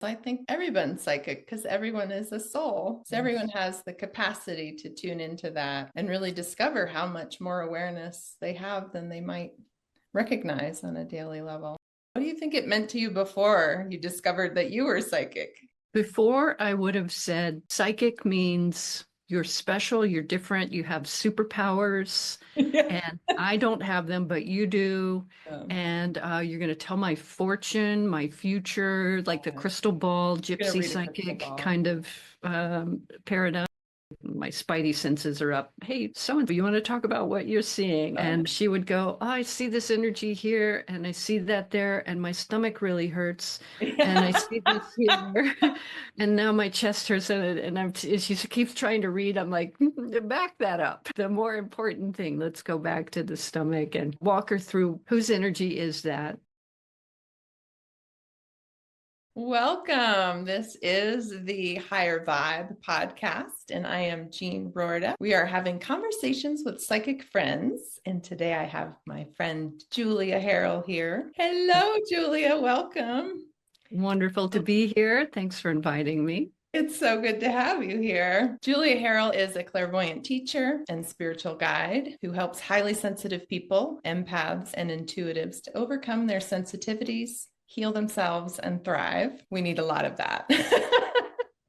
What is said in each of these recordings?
I think everyone's psychic because everyone is a soul. So everyone has the capacity to tune into that and really discover how much more awareness they have than they might recognize on a daily level. What do you think it meant to you before you discovered that you were psychic? Before, I would have said psychic means you're special, you're different, you have superpowers, Yeah. and I don't have them, but you do. Um, And you're going to tell my fortune, my future, like the crystal ball, you're gonna gypsy read a crystal psychic ball. kind of paradigm. My spidey senses are up. Hey, so you want to talk about what you're seeing? And she would go, oh, I see this energy here and I see that there, and my stomach really hurts. And I see this here. And now my chest hurts. And she keeps trying to read. I'm like, back that up. The more important thing, let's go back to the stomach and walk her through whose energy is that. Welcome. This is the Higher Vibe podcast, and I am Jean Roorda. We are having conversations with psychic friends, and today I have my friend Julia Harrell here. Hello, Julia. Welcome. Wonderful to be here. Thanks for inviting me. It's so good to have you here. Julia Harrell is a clairvoyant teacher and spiritual guide who helps highly sensitive people, empaths, and intuitives to overcome their sensitivities, heal themselves, and thrive. We need a lot of that.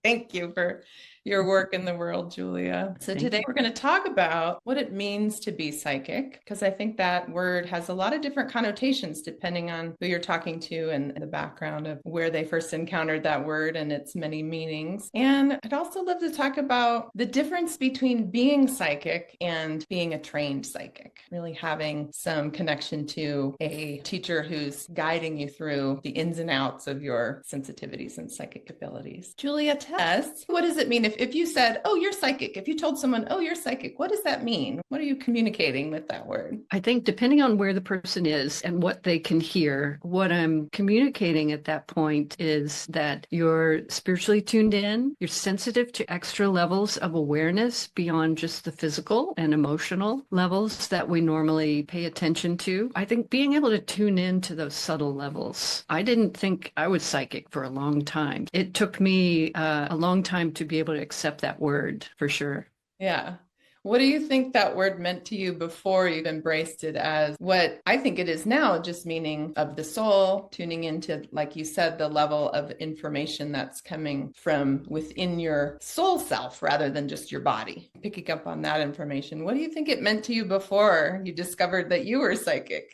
Thank you for your work in the world, Julia. So today we're going to talk about what it means to be psychic, because I think that word has a lot of different connotations depending on who you're talking to and the background of where they first encountered that word and its many meanings. And I'd also love to talk about the difference between being psychic and being a trained psychic, really having some connection to a teacher who's guiding you through the ins and outs of your sensitivities and psychic abilities. Julia, tell us, what does it mean if you said, oh, you're psychic? If you told someone, oh, you're psychic, what does that mean? What are you communicating with that word? I think depending on where the person is and what they can hear, what I'm communicating at that point is that you're spiritually tuned in, you're sensitive to extra levels of awareness beyond just the physical and emotional levels that we normally pay attention to. I think being able to tune in to those subtle levels. I didn't think I was psychic for a long time. It took me a long time to be able to accept that word, for sure. Yeah. What do you think that word meant to you before you embraced it as what I think it is now, just meaning of the soul, tuning into, like you said, the level of information that's coming from within your soul self rather than just your body, picking up on that information? What do you think it meant to you before you discovered that you were psychic?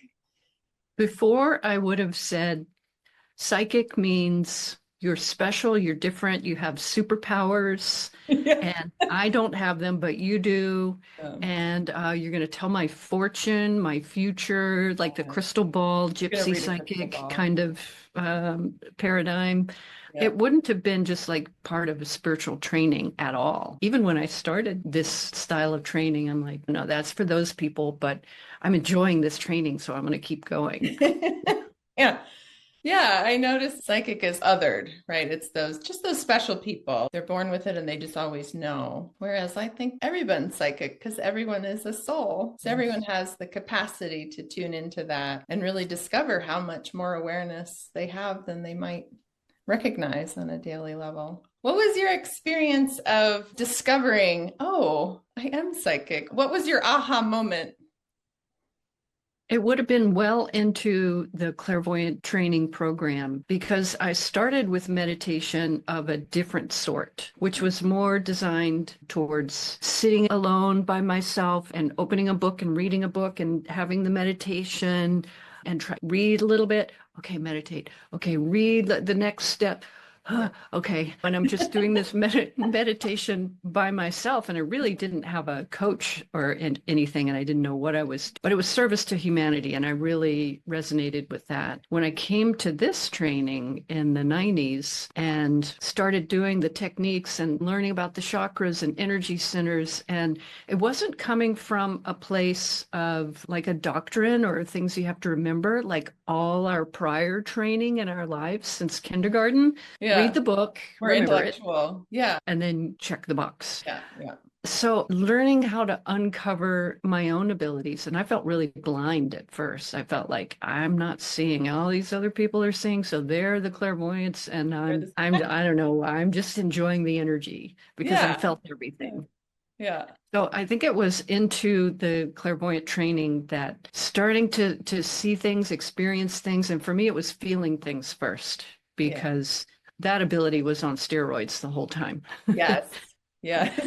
Before, I would have said psychic means you're special, you're different, you have superpowers, Yeah. and I don't have them, but you do. Um, And you're going to tell my fortune, my future, like the crystal ball, you're gonna gypsy read a crystal psychic ball. kind of paradigm. Yeah. It wouldn't have been just like part of a spiritual training at all. Even when I started this style of training, I'm like, no, that's for those people, but I'm enjoying this training, so I'm going to keep going. Yeah. Yeah, I noticed psychic is othered, right? It's those special people. They're born with it and they just always know. Whereas I think everyone's psychic because everyone is a soul. So everyone has the capacity to tune into that and really discover how much more awareness they have than they might recognize on a daily level. What was your experience of discovering, oh, I am psychic? What was your aha moment? It would have been well into the clairvoyant training program because I started with meditation of a different sort, which was more designed towards sitting alone by myself and opening a book and reading a book and having the meditation and read a little bit. Okay, meditate. Okay, read the next step. Okay. And I'm just doing this meditation by myself. And I really didn't have a coach or anything. And I didn't know what I was, but it was service to humanity. And I really resonated with that. When I came to this training in the 90s and started doing the techniques and learning about the chakras and energy centers, and it wasn't coming from a place of like a doctrine or things you have to remember, like all our prior training in our lives since kindergarten. Yeah. Read the book, More remember it, intellectual. Yeah. and then check the box. Yeah. Yeah. So learning how to uncover my own abilities, and I felt really blind at first. I felt like I'm not seeing all these other people are seeing, so they're the clairvoyants, and I don't know, I'm just enjoying the energy because I Yeah. felt everything. Yeah. So I think it was into the clairvoyant training that starting to see things, experience things, and for me it was feeling things first Yeah. because that ability was on steroids the whole time. Yes. Yes.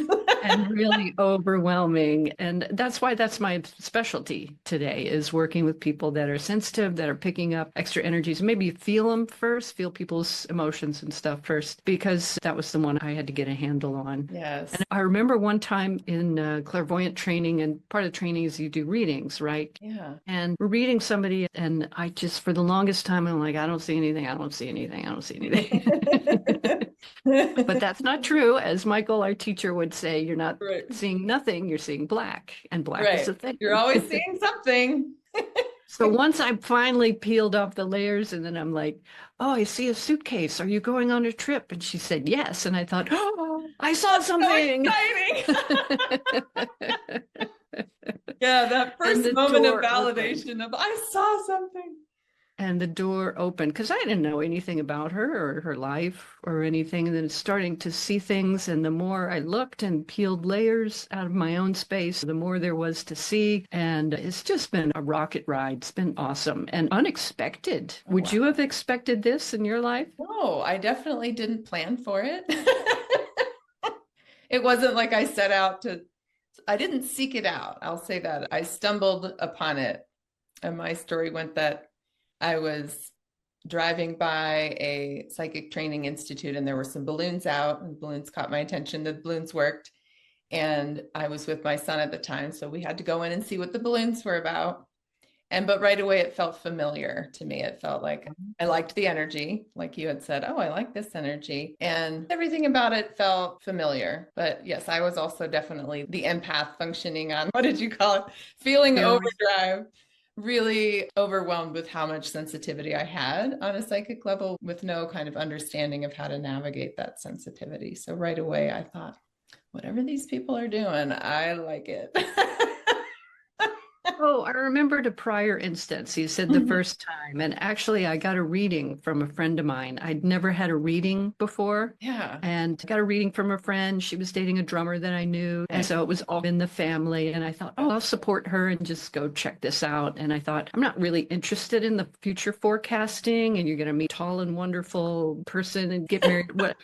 And really overwhelming. And that's why that's my specialty today is working with people that are sensitive, that are picking up extra energies. Maybe feel them first, feel people's emotions and stuff first, because that was the one I had to get a handle on. Yes. And I remember one time in clairvoyant training, and part of the training is you do readings, right? Yeah. And we're reading somebody, and I just, for the longest time, I'm like, I don't see anything. I don't see anything. I don't see anything. But that's not true. As Michael, our teacher, would say, you're not Right. seeing nothing, you're seeing black, and black is Right. a thing. You're always seeing something. So once I finally peeled off the layers, and then I'm like, oh, I see a suitcase. Are you going on a trip? And she said, yes. And I thought, oh, I saw So something. exciting. Yeah, that And first the moment of door opened. validation of I saw something. And the door opened because I didn't know anything about her or her life or anything. And then starting to see things. And the more I looked and peeled layers out of my own space, the more there was to see. And it's just been a rocket ride. It's been awesome and unexpected. Oh, Would wow. you have expected this in your life? No, I definitely didn't plan for it. It wasn't like I set out to, I didn't seek it out. I'll say that. I stumbled upon it. And my story went that I was driving by a psychic training institute and there were some balloons out and balloons caught my attention. The balloons worked. And I was with my son at the time. So we had to go in and see what the balloons were about. But right away it felt familiar to me. It felt like I liked the energy, like you had said, oh, I like this energy. And everything about it felt familiar. But yes, I was also definitely the empath functioning on, what did you call it? Feeling overdrive, really overwhelmed with how much sensitivity I had on a psychic level with no kind of understanding of how to navigate that sensitivity. So right away I thought, whatever these people are doing, I like it. Oh, I remembered a prior instance. You said the first time, and actually, I got a reading from a friend of mine. I'd never had a reading before. Yeah. And I got a reading from a friend. She was dating a drummer that I knew. And so it was all in the family. And I thought, oh, I'll support her and just go check this out. And I thought, I'm not really interested in the future forecasting, and you're going to meet a tall and wonderful person and get married. What?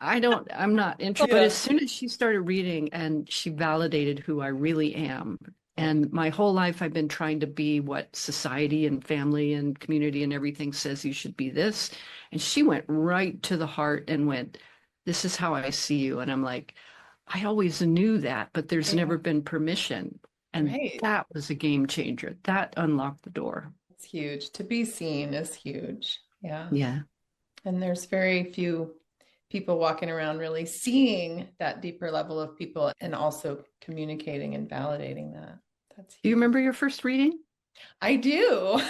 I'm not interested. But as soon as she started reading and she validated who I really am, and my whole life, I've been trying to be what society and family and community and everything says you should be this. And she went right to the heart and went, this is how I see you. And I'm like, I always knew that, but there's never been permission. And Right. that was a game changer. That unlocked the door. It's huge. To be seen is huge. Yeah. Yeah. And there's very few people walking around really seeing that deeper level of people and also communicating and validating that. That's Do you huge. remember your first reading? I do.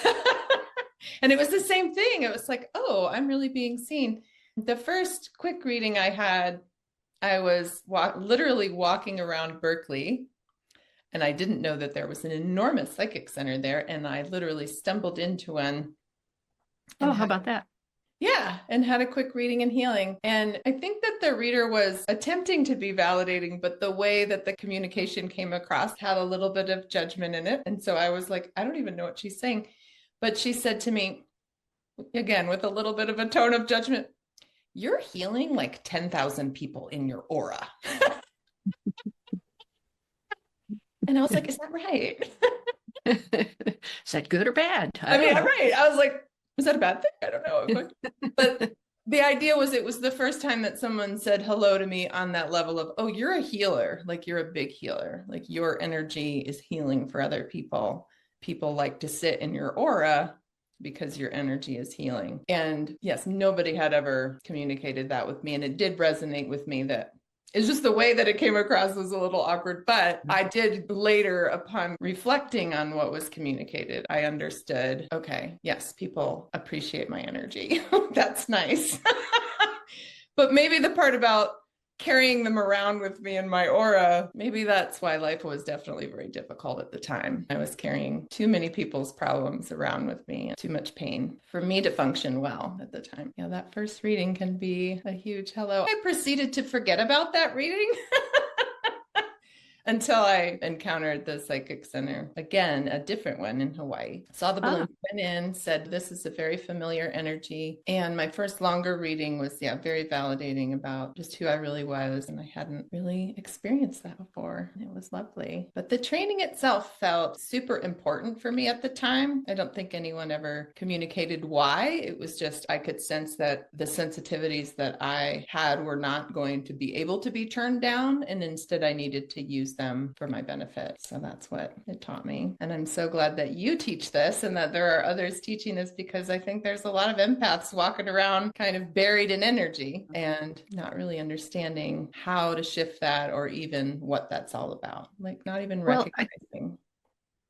And it was the same thing. It was like, oh, I'm really being seen. The first quick reading I had, I was literally walking around Berkeley, and I didn't know that there was an enormous psychic center there. And I literally stumbled into one. Oh, how about that? Yeah, and had a quick reading and healing. And I think that the reader was attempting to be validating, but the way that the communication came across had a little bit of judgment in it. And so I was like, I don't even know what she's saying. But she said to me, again, with a little bit of a tone of judgment, you're healing like 10,000 people in your aura. And I was like, is that right? Is that good or bad? I mean, right. I was like, is that a bad thing? I don't know. But the idea was it was the first time that someone said hello to me on that level of, oh, you're a healer. Like you're a big healer. Like your energy is healing for other people. People like to sit in your aura because your energy is healing. And yes, nobody had ever communicated that with me. And it did resonate with me that it's just the way that it came across was a little awkward, but I did later, upon reflecting on what was communicated, I understood, okay, yes, people appreciate my energy. That's nice. But maybe the part about carrying them around with me in my aura. Maybe that's why life was definitely very difficult at the time. I was carrying too many people's problems around with me, too much pain for me to function well at the time. Yeah, that first reading can be a huge hello. I proceeded to forget about that reading. Until I encountered the psychic center again, a different one in Hawaii. Saw the balloon, went in, said, this is a very familiar energy. And my first longer reading was, very validating about just who I really was. And I hadn't really experienced that before. It was lovely. But the training itself felt super important for me at the time. I don't think anyone ever communicated why. It was just, I could sense that the sensitivities that I had were not going to be able to be turned down. And instead, I needed to use them for my benefit. So that's what it taught me. And I'm so glad that you teach this and that there are others teaching this, because I think there's a lot of empaths walking around kind of buried in energy and not really understanding how to shift that or even what that's all about. Like not even recognizing.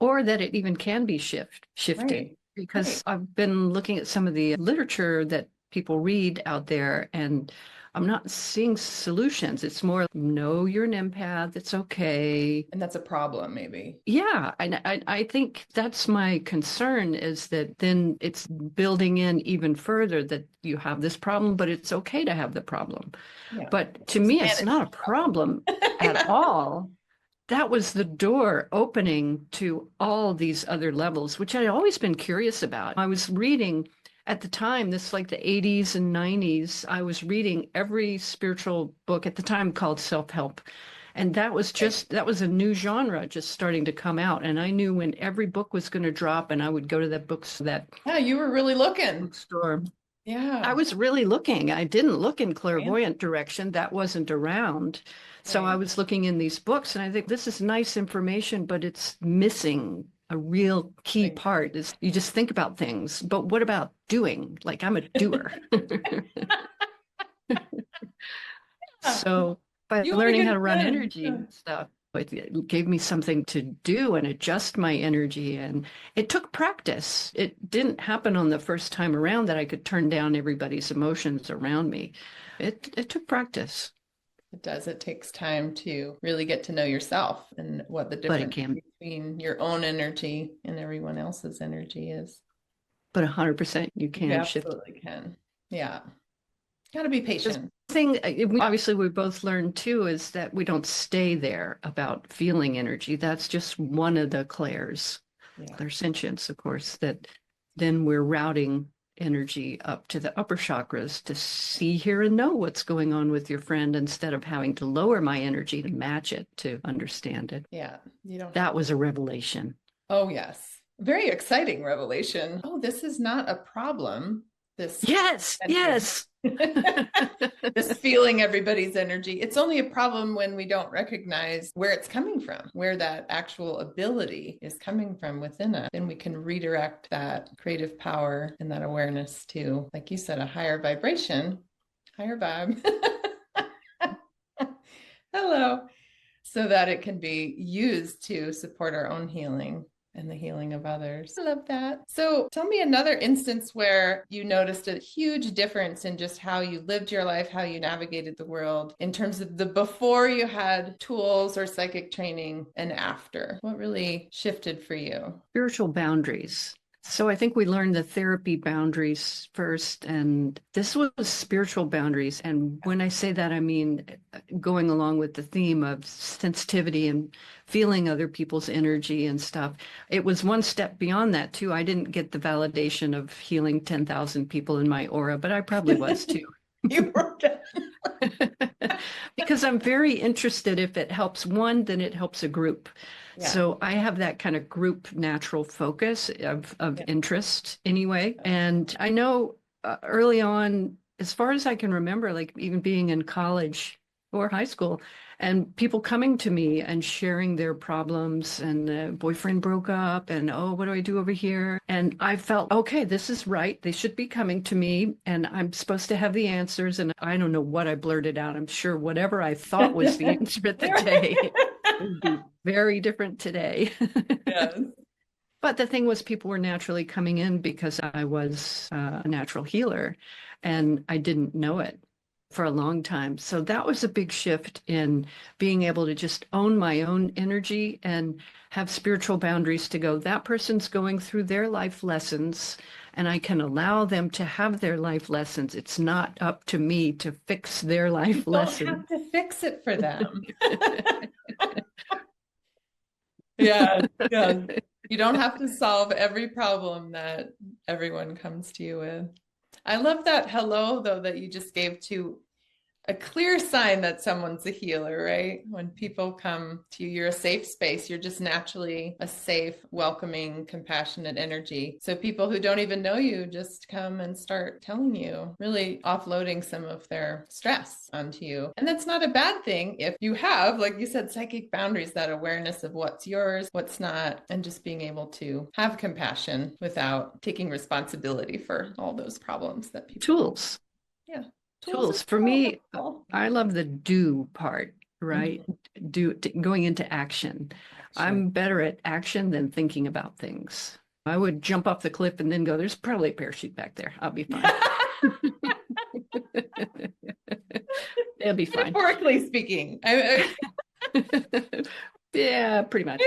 Or that it even can be shifted. Right. Because I've been looking at some of the literature that people read out there, and I'm not seeing solutions. It's more, no, you're an empath. It's okay. And that's a problem, maybe. Yeah. And I think that's my concern, is that then it's building in even further that you have this problem, but it's okay to have the problem. Yeah. But to me, it's not a problem at all. That was the door opening to all these other levels, which I'd always been curious about. I was reading at the time, this like the 80s and 90s, I was reading every spiritual book at the time called self-help. And that was a new genre just starting to come out. And I knew when every book was going to drop, and I would go to Yeah, you were really looking. Bookstore. Yeah. I was really looking. I didn't look in clairvoyant direction. That wasn't around. So I was looking in these books, and I think this is nice information, but it's missing a real key part. Is you just think about things, but what about doing? Like, I'm a doer. So by learning how to run energy and stuff, it gave me something to do and adjust my energy. And it took practice. It didn't happen on the first time around that I could turn down everybody's emotions around me. It took practice. It does. It takes time to really get to know yourself and what the difference between your own energy and everyone else's energy is. But 100% you can shift. Absolutely can. Yeah. Got to be patient. The thing, obviously, we both learned too, is that we don't stay there about feeling energy. That's just one of the clairs. Clairsentience, of course, that then we're routing energy up to the upper chakras to see, hear, and know what's going on with your friend, instead of having to lower my energy to match it, to understand it. Yeah. That was a revelation. Oh, yes. Very exciting revelation. Oh, this is not a problem. Yes. This feeling everybody's energy. It's only a problem when we don't recognize where it's coming from, where that actual ability is coming from within us. Then we can redirect that creative power and that awareness to, like you said, a higher vibration, higher vibe. Hello. So that it can be used to support our own healing and the healing of others. I love that. So tell me another instance where you noticed a huge difference in just how you lived your life, how you navigated the world, in terms of the before you had tools or psychic training and after. What really shifted for you? Spiritual boundaries. So I think we learned the therapy boundaries first, and this was spiritual boundaries. And when I say that, I mean going along with the theme of sensitivity and feeling other people's energy and stuff. It was one step beyond that too. I didn't get the validation of healing 10,000 people in my aura, but I probably was too. You were because I'm very interested. If it helps one, then it helps a group. Yeah. So I have that kind of group natural focus of interest anyway. And I know early on, as far as I can remember, like even being in college or high school, and people coming to me and sharing their problems, and the boyfriend broke up, and oh, what do I do over here? And I felt, okay, this is right. They should be coming to me, and I'm supposed to have the answers. And I don't know what I blurted out. I'm sure whatever I thought was the answer at the day would be very different today. Yes. But the thing was, people were naturally coming in because I was a natural healer, and I didn't know it. for a long time. So that was a big shift in being able to just own my own energy and have spiritual boundaries to go, that person's going through their life lessons, and I can allow them to have their life lessons. It's not up to me to fix their life You don't lessons. have to fix it for them. Yeah, yeah. You don't have to solve every problem that everyone comes to you with. I love that hello, though, that you just gave to a clear sign that someone's a healer, right? When people come to you, you're a safe space. You're just naturally a safe, welcoming, compassionate energy. So people who don't even know you just come and start telling you, really offloading some of their stress onto you. And that's not a bad thing if you have, like you said, psychic boundaries, that awareness of what's yours, what's not, and just being able to have compassion without taking responsibility for all those problems that people. Tools. Yeah. Tools. For me, I love the do part, right? Going into action. I'm better at action than thinking about things. I would jump off the cliff and then go, there's probably a parachute back there. I'll be fine. It'll be fine. Metaphorically speaking. Yeah, pretty much.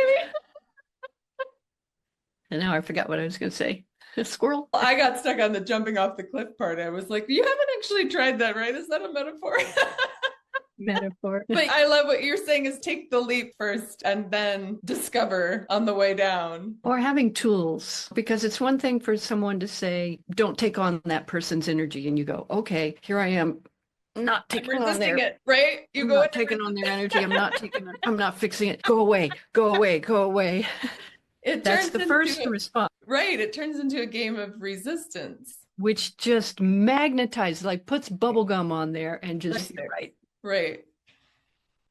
And now I forgot what I was going to say. A squirrel? I got stuck on the jumping off the cliff part. I was like, you haven't actually tried that, right? Is that a metaphor? Metaphor. But I love what you're saying is take the leap first and then discover on the way down. Or having tools, because it's one thing for someone to say, don't take on that person's energy. And you go, okay, here I am. Not taking on their it, right? You I'm go not taking on their energy. I'm not fixing it. Go away. Go away. Go away. That's the first response. Right. It turns into a game of resistance. Which just magnetizes, like puts bubble gum on there and just right.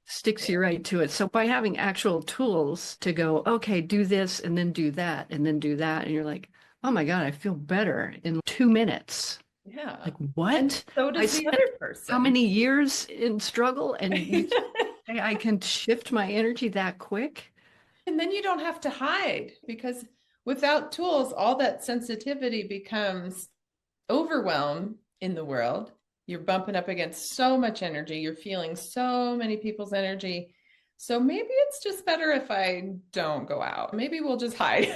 Sticks you right to it. So by having actual tools to go, okay, do this and then do that and then do that. And you're like, oh my God, I feel better in 2 minutes. Yeah. Like what? And so does the other person. How many years in struggle? And I can shift my energy that quick. And then you don't have to hide, because without tools, all that sensitivity becomes overwhelm in the world. You're bumping up against so much energy. You're feeling so many people's energy. So maybe it's just better if I don't go out. Maybe we'll just hide.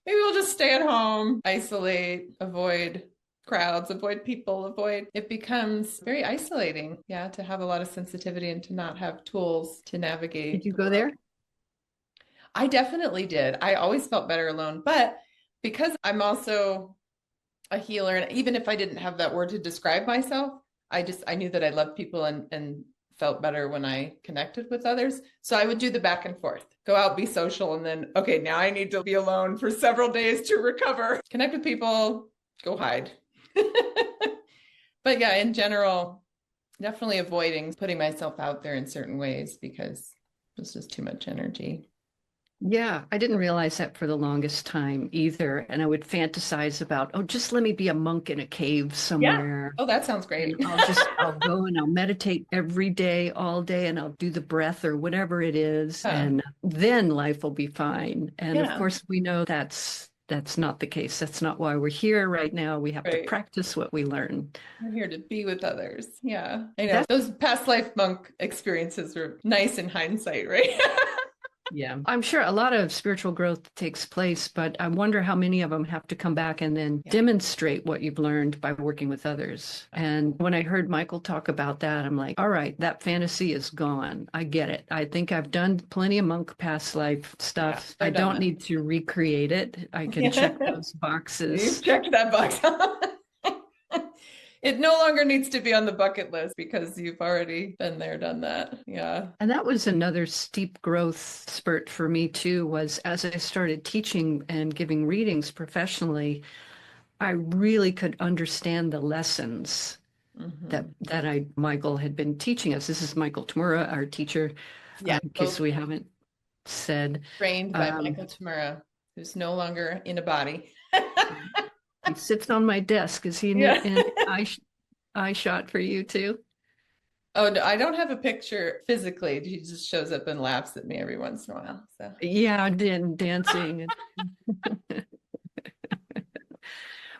Maybe we'll just stay at home, isolate, avoid crowds, avoid people, it becomes very isolating. Yeah, to have a lot of sensitivity and to not have tools to navigate. Did you go there? I definitely did. I always felt better alone, but because I'm also a healer, and even if I didn't have that word to describe myself, I knew that I loved people and felt better when I connected with others. So I would do the back and forth, go out, be social, and then, okay, now I need to be alone for several days to recover, connect with people, go hide. But yeah, in general, definitely avoiding putting myself out there in certain ways because it's just too much energy. Yeah, I didn't realize that for the longest time either. And I would fantasize about, oh, just let me be a monk in a cave somewhere. Yeah. Oh, that sounds great. I'll go and I'll meditate every day, all day, and I'll do the breath or whatever it is. And then life will be fine. And of course, we know that's not the case. That's not why we're here right now. We have to practice what we learn. We're here to be with others. Yeah. I know. Those past life monk experiences were nice in hindsight, right? Yeah, I'm sure a lot of spiritual growth takes place, but I wonder how many of them have to come back and then demonstrate what you've learned by working with others. And when I heard Michael talk about that, I'm like, all right, that fantasy is gone. I get it. I think I've done plenty of monk past life stuff. I don't need to recreate it. I can check those boxes. You've checked that box. It no longer needs to be on the bucket list because you've already been there, done that. Yeah. And that was another steep growth spurt for me too, was as I started teaching and giving readings professionally, I really could understand the lessons that Michael had been teaching us. This is Michael Tamura, our teacher, in case we haven't said. Trained by Michael Tamura, who's no longer in a body. He sits on my desk. Is he in eye shot for you too? Oh, no, I don't have a picture physically. He just shows up and laughs at me every once in a while. So. Yeah, dancing.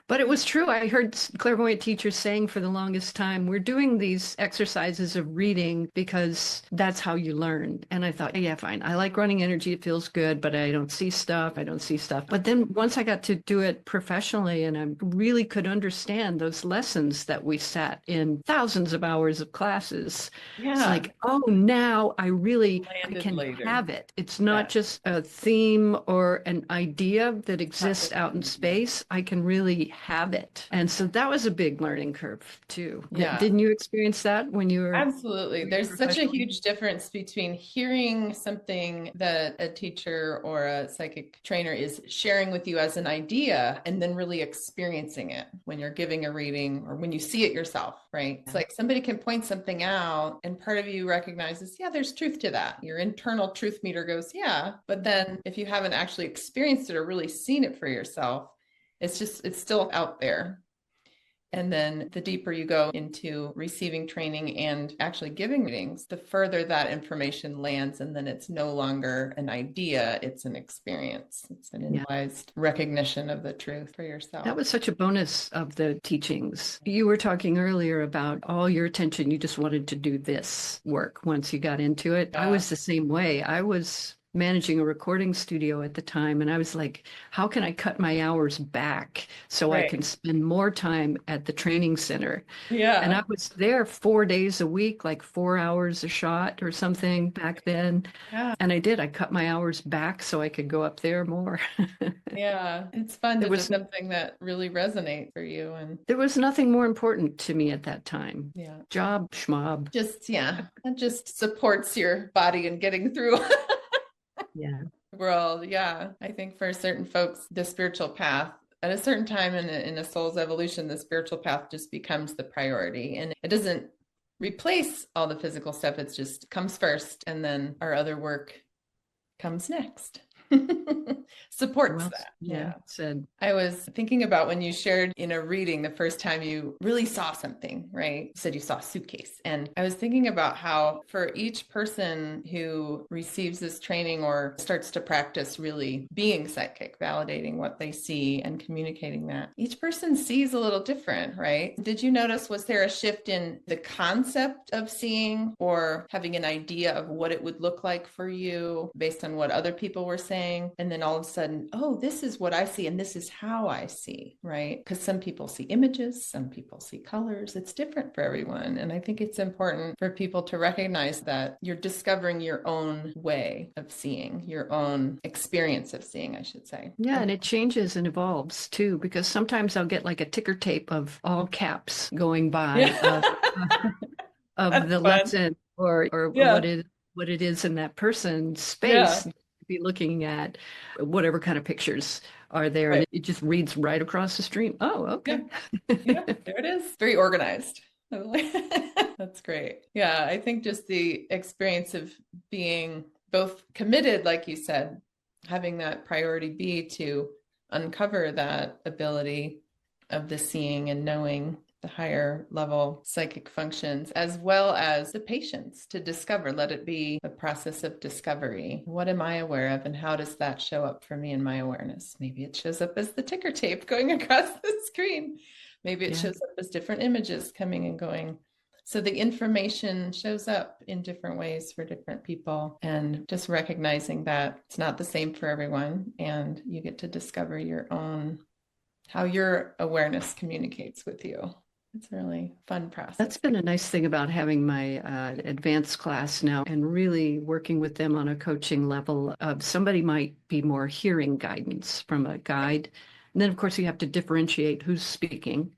But it was true. I heard clairvoyant teachers saying for the longest time, we're doing these exercises of reading because that's how you learn. And I thought, yeah, fine. I like running energy. It feels good, but I don't see stuff. I don't see stuff. But then once I got to do it professionally and I really could understand those lessons that we sat in thousands of hours of classes, it's Yeah. like, oh, now I Landed can later. have it. It's not Yeah. just a theme or an idea that Not exists just out an in idea. space. I can really have it. And so that was a big learning curve too. Yeah. Didn't you experience that when you were Absolutely. doing it There's such a professionally? huge difference between hearing something that a teacher or a psychic trainer is sharing with you as an idea and then really experiencing it when you're giving a reading or when you see it yourself, right? It's Yeah. like somebody can point something out and part of you recognizes, yeah, there's truth to that. Your internal truth meter goes, yeah. But then if you haven't actually experienced it or really seen it for yourself, it's still out there. And then the deeper you go into receiving training and actually giving readings, the further that information lands. And then it's no longer an idea, it's an experience. It's an Yeah. realized recognition of the truth for That yourself. was such a bonus of the teachings. You were talking earlier about all your attention. You just wanted to do this work once you got into it. I Yeah. was the same way. I was managing a recording studio at the time, and I was like, how can I cut my hours back so I Right. can spend more time at the training center? And Yeah. I was there 4 days a week, like 4 hours a shot or something back then. Yeah. And I did. I cut my hours back so I could go up there more. Yeah. It's fun There to do was something that really resonates for you. And There was nothing more important to me at that time. yeah, Job, schmob. just, yeah, that just supports your body and getting through Yeah. world. Yeah. I think for certain folks, the spiritual path at a certain time in a soul's evolution, the spiritual path just becomes the priority and it doesn't replace all the physical stuff. It just comes first and then our other work comes next. Supports Well, that. yeah, Yeah. said, I was thinking about when you shared in a reading the first time you really saw something, right? You said you saw a suitcase. And I was thinking about how for each person who receives this training or starts to practice really being psychic, validating what they see and communicating that, each person sees a little different, right? Did you notice, was there a shift in the concept of seeing or having an idea of what it would look like for you based on what other people were saying? And then all of a sudden, oh, this is what I see and this is how I see, right? Because some people see images, some people see colors. It's different for everyone. And I think it's important for people to recognize that you're discovering your own way of seeing, your own experience of seeing, I should say. yeah, And and it changes and evolves too, because sometimes I'll get like a ticker tape of all caps going by yeah, of that's the fun. lesson or Yeah, what it is in that person's yeah, space. Be looking at whatever kind of pictures are there, and right. it just reads right across the stream. Oh, Yeah, okay. yeah, there it is. Very organized. That's great. Yeah, I think just the experience of being both committed, like you said, having that priority be to uncover that ability of the seeing and knowing the higher level psychic functions, as well as the patience to discover. Let it be a process of discovery. What am I aware of, and how does that show up for me in my awareness? Maybe it shows up as the ticker tape going across the screen. Maybe it Yeah. shows up as different images coming and going. So the information shows up in different ways for different people, and just recognizing that it's not the same for everyone, and you get to discover your own, how your awareness communicates with you. It's a really fun That's process. been a nice thing about having my advanced class now and really working with them on a coaching level of somebody might be more hearing guidance from a guide. And then, of course, you have to differentiate who's speaking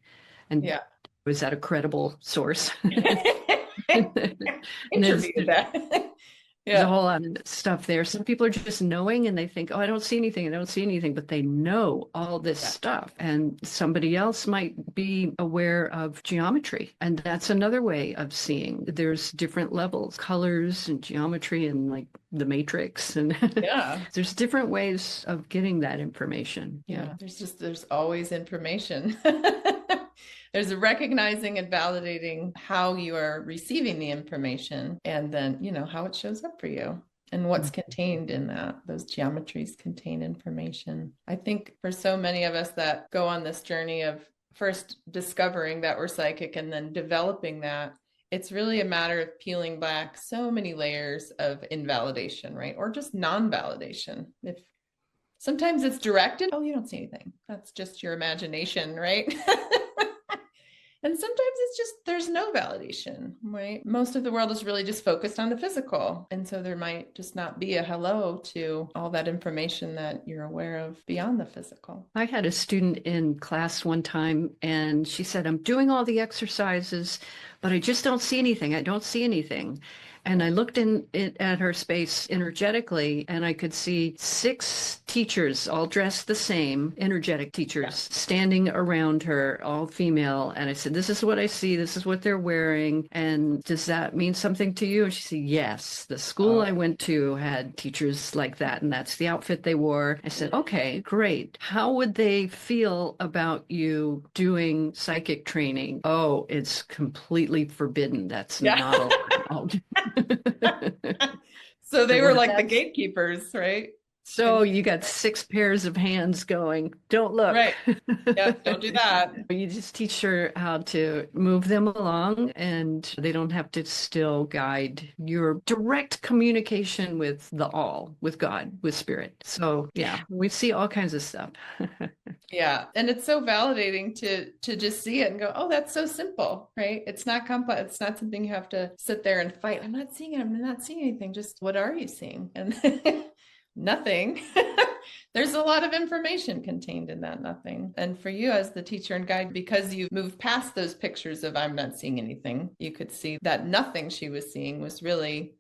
and Yeah. is that a credible source? And there's, Interviewed that. there's a Yeah. whole lot of stuff there. Some people are just knowing and they think, oh, I don't see anything. I don't see anything, but they know all this Yeah. stuff. And somebody else might be aware of geometry. And that's another way of seeing. There's different levels, colors and geometry and like the matrix. And Yeah. there's different ways of getting that information. Yeah. Yeah. There's always information. There's a recognizing and validating how you are receiving the information and then, how it shows up for you. and what's contained in that. Those geometries contain information. I think for so many of us that go on this journey of first discovering that we're psychic and then developing that, it's really a matter of peeling back so many layers of invalidation, right? Or just non-validation. If sometimes it's directed, oh, you don't see anything. That's just your imagination, right? And sometimes it's just, there's no validation, right? Most of the world is really just focused on the physical. And so there might just not be a hello to all that information that you're aware of beyond the physical. I had a student in class one time, and she said, I'm doing all the exercises, but I just don't see anything. I don't see anything. And I looked at her space energetically, and I could see 6 teachers, all dressed the same, energetic teachers, standing around her, all female. And I said, this is what I see. This is what they're wearing. And does that mean something to you? And she said, yes. The school I went to had teachers like that, and that's the outfit they wore. I said, okay, great. How would they feel about you doing psychic training? Oh, it's completely forbidden. That's not allowed. So they were like the gatekeepers, right? So you got 6 pairs of hands going, don't look. Right. Yeah, don't do that. You just teach her how to move them along, and they don't have to still guide your direct communication with the all, with God, with spirit. So yeah, we see all kinds of stuff. Yeah. And it's so validating to just see it and go, oh, that's so simple, right? It's not complex. It's not something you have to sit there and fight. I'm not seeing it. I'm not seeing anything. Just what are you seeing? And nothing. There's a lot of information contained in that nothing. And for you as the teacher and guide, because you moved past those pictures of I'm not seeing anything, you could see that nothing she was seeing was really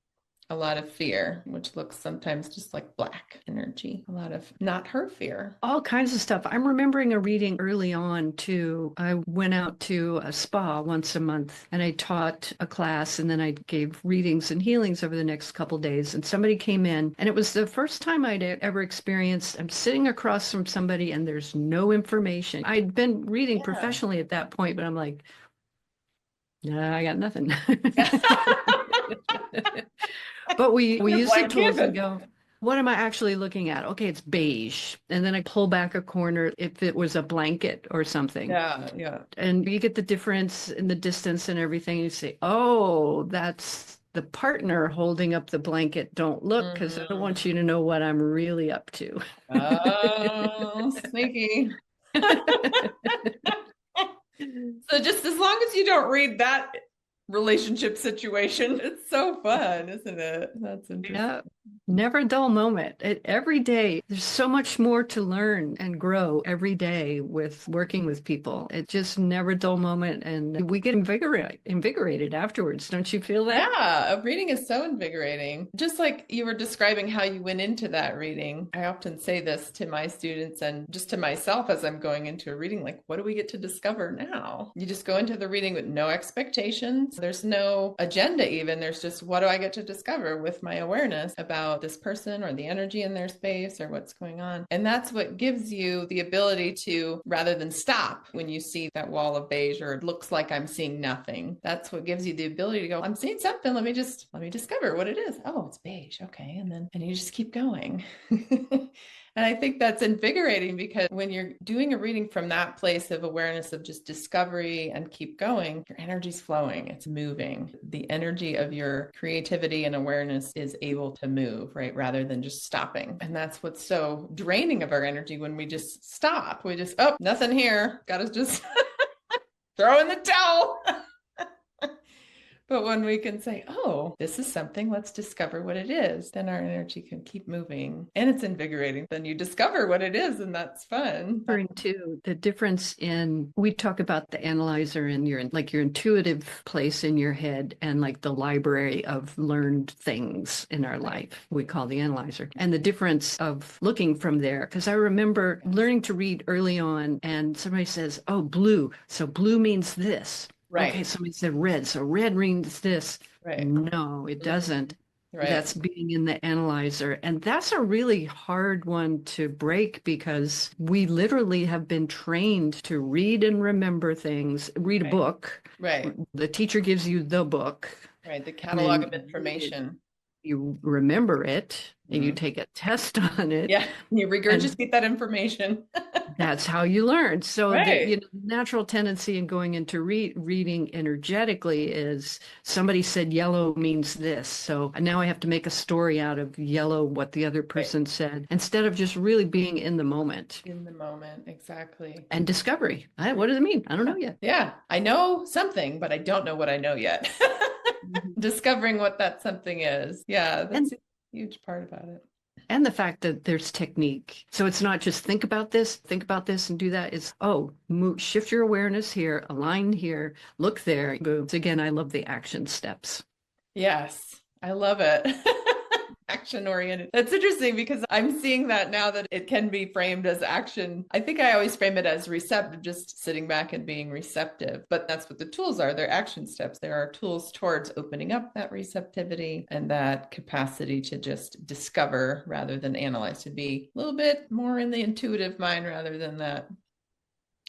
a lot of fear, which looks sometimes just like black energy, a lot of not her fear. All kinds of stuff. I'm remembering a reading early on too. I went out to a spa once a month, and I taught a class, and then I gave readings and healings over the next couple of days. And somebody came in, and it was the first time I'd ever experienced, I'm sitting across from somebody and there's no information. I'd been reading professionally at that point, but I'm like, nah, I got nothing. But we use the tools and go, what am I actually looking at? Okay, it's beige. And then I pull back a corner if it was a blanket or something. Yeah, yeah. And you get the difference in the distance and everything. You say, oh, that's the partner holding up the blanket. Don't look, because I don't want you to know what I'm really up to. Oh, sneaky. So just as long as you don't read that relationship situation, it's so fun, isn't it? That's interesting. Yeah, never a dull moment. Every day, there's so much more to learn and grow every day with working with people. It's just never a dull moment, and we get invigorated afterwards. Don't you feel that? Yeah, a reading is so invigorating. Just like you were describing how you went into that reading, I often say this to my students and just to myself as I'm going into a reading, like, what do we get to discover now? You just go into the reading with no expectations. There's no agenda even. There's just, what do I get to discover with my awareness about this person or the energy in their space or what's going on? And that's what gives you the ability to, rather than stop when you see that wall of beige or it looks like I'm seeing nothing, that's what gives you the ability to go, I'm seeing something. Let me discover what it is. Oh, it's beige. Okay. And you just keep going. And I think that's invigorating, because when you're doing a reading from that place of awareness of just discovery and keep going, your energy's flowing, it's moving. The energy of your creativity and awareness is able to move, right? Rather than just stopping. And that's what's so draining of our energy when we just stop. We just, oh, nothing here. Got to just throw in the towel. But when we can say, oh, this is something, let's discover what it is, then our energy can keep moving and it's invigorating. Then you discover what it is, and that's fun. Too, the difference in, we talk about the analyzer and your intuitive place in your head and like the library of learned things in our life, we call the analyzer. And the difference of looking from there, because I remember learning to read early on, and somebody says, oh, blue. So blue means this. Right. Okay, somebody said red, so red means this. Right. No, it doesn't. Right. That's being in the analyzer. And that's a really hard one to break, because we literally have been trained to read and remember things, read a book. Right. The teacher gives you the book. Right. The catalog of information. You remember it and you Mhm. take a test on it. Yeah, you And regurgitate that information. that's how you learn. So the Right. natural tendency in going into reading energetically is somebody said yellow means this. So now I have to make a story out of yellow, what the other Right. person said, instead of just really being in the moment In the moment, exactly. and discovery. What does it mean? I don't know yet. Yeah, I know something, but I don't know what I know yet. Mhm. Discovering what that something is. Yeah, And that's a huge part about it. and the fact that there's technique. So it's not just think about this and do that. It's, oh, move, shift your awareness here, align here, look there. Boom. So again, I love the action steps. Yes, I love it. Action oriented. That's interesting because I'm seeing that now that it can be framed as action. I think I always frame it as receptive, just sitting back and being receptive. But that's what the tools are. They're action steps. There are tools towards opening up that receptivity and that capacity to just discover rather than analyze, to be a little bit more in the intuitive mind rather than that.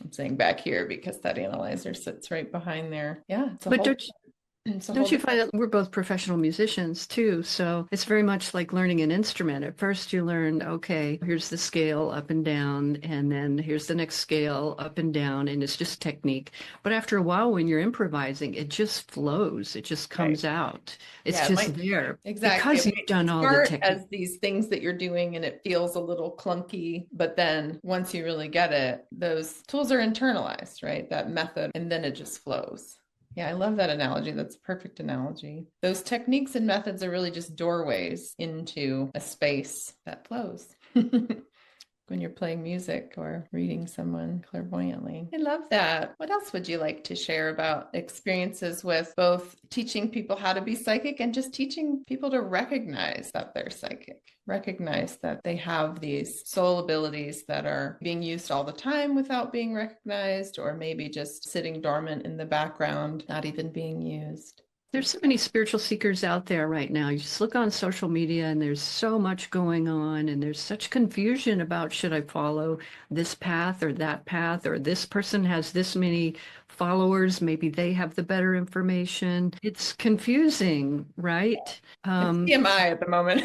I'm saying back here because that analyzer sits right behind there. Yeah, But it's a whole don't you different. find that we're both professional musicians too? So it's very much like learning an instrument. At first, you learn, okay, here's the scale up and down, and then here's the next scale up and down, and it's just technique. But after a while, when you're improvising, it just flows, it just Right. comes out. It's Yeah, it just might there exactly. because It you've might done all the start technique. as these things that you're doing and it feels a little clunky, but then once you really get it, those tools are internalized, right? That method, and then it just flows. Yeah, I love that analogy. That's a perfect analogy. Those techniques and methods are really just doorways into a space that flows. When you're playing music or reading someone clairvoyantly. I love that. What else would you like to share about experiences with both teaching people how to be psychic and just teaching people to recognize that they're psychic? Recognize that they have these soul abilities that are being used all the time without being recognized, or maybe just sitting dormant in the background, not even being used. There's so many spiritual seekers out there right now. You just look on social media and there's so much going on, and there's such confusion about should I follow this path or that path, or this person has this many followers, maybe they have the better information. It's confusing, right? It's TMI at the moment.